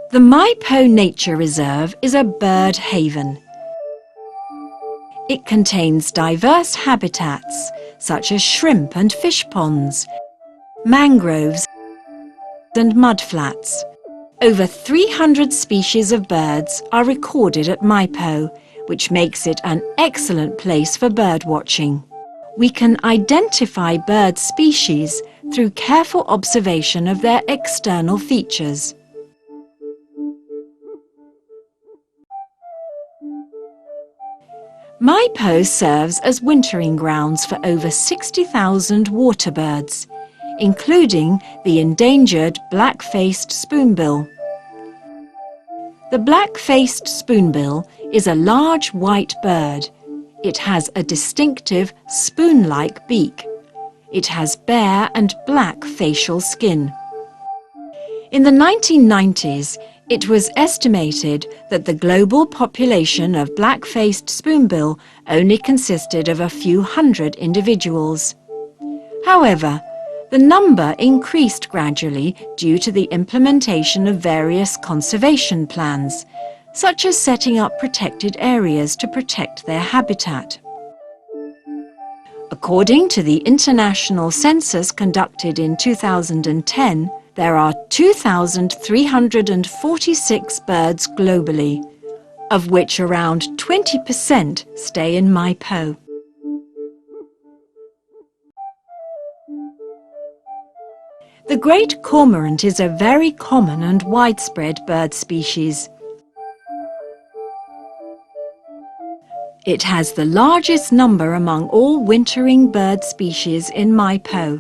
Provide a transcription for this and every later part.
The Mai Po Nature Reserve is a bird haven. It contains diverse habitats such as shrimp and fish ponds, mangroves and mudflats. Over 300 species of birds are recorded at Mai Po, which makes it an excellent place for bird watching. We can identify bird species through careful observation of their external features. Mai Po serves as wintering grounds for over 60,000 water birds, including the endangered black-faced spoonbill. The black-faced spoonbill is a large white bird. It has a distinctive spoon-like beak. It has bare and black facial skin. In the 1990s, it was estimated that the global population of black-faced spoonbill only consisted of a few hundred individuals. However, the number increased gradually due to the implementation of various conservation plans, such as setting up protected areas to protect their habitat. According to the international census conducted in 2010, there are 2,346 birds globally, of which around 20% stay in Mai Po. The great cormorant is a very common and widespread bird species. It has the largest number among all wintering bird species in Mai Po.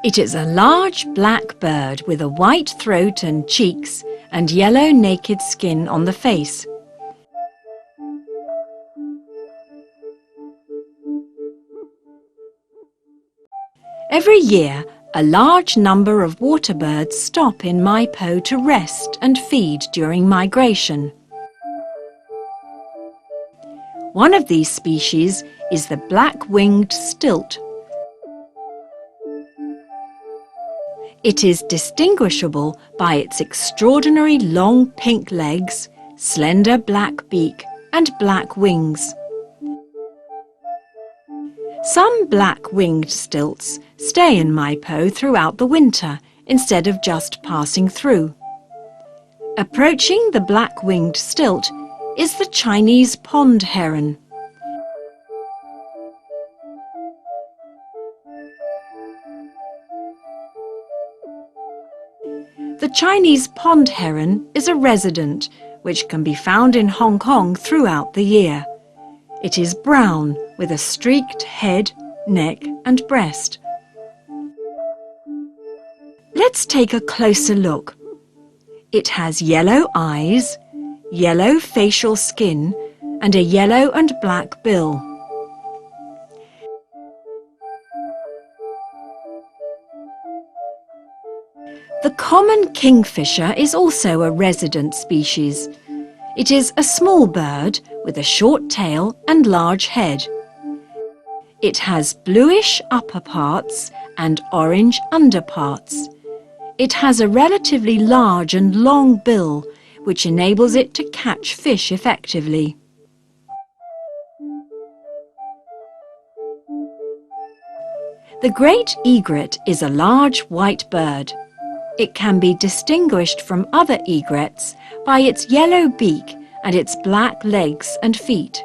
It is a large black bird with a white throat and cheeks and yellow naked skin on the face. Every year, a large number of water birds stop in Mai Po to rest and feed during migration. One of these species is the black-winged stilt. It is distinguishable by its extraordinary long pink legs, slender black beak and black wings. Some black-winged stilts stay in Mai Po throughout the winter instead of just passing through. Approaching the black-winged stilt is the Chinese pond heron. The Chinese pond heron is a resident which can be found in Hong Kong throughout the year. It is brown with a streaked head, neck and breast. Let's take a closer look. It has yellow eyes, yellow facial skin and a yellow and black bill. The common kingfisher is also a resident species. It is a small bird with a short tail and large head. It has bluish upper parts and orange underparts. It has a relatively large and long bill, which enables it to catch fish effectively. The great egret is a large white bird. It can be distinguished from other egrets by its yellow beak and its black legs and feet.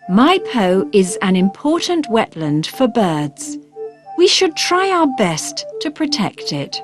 Mai Po is an important wetland for birds. We should try our best to protect it.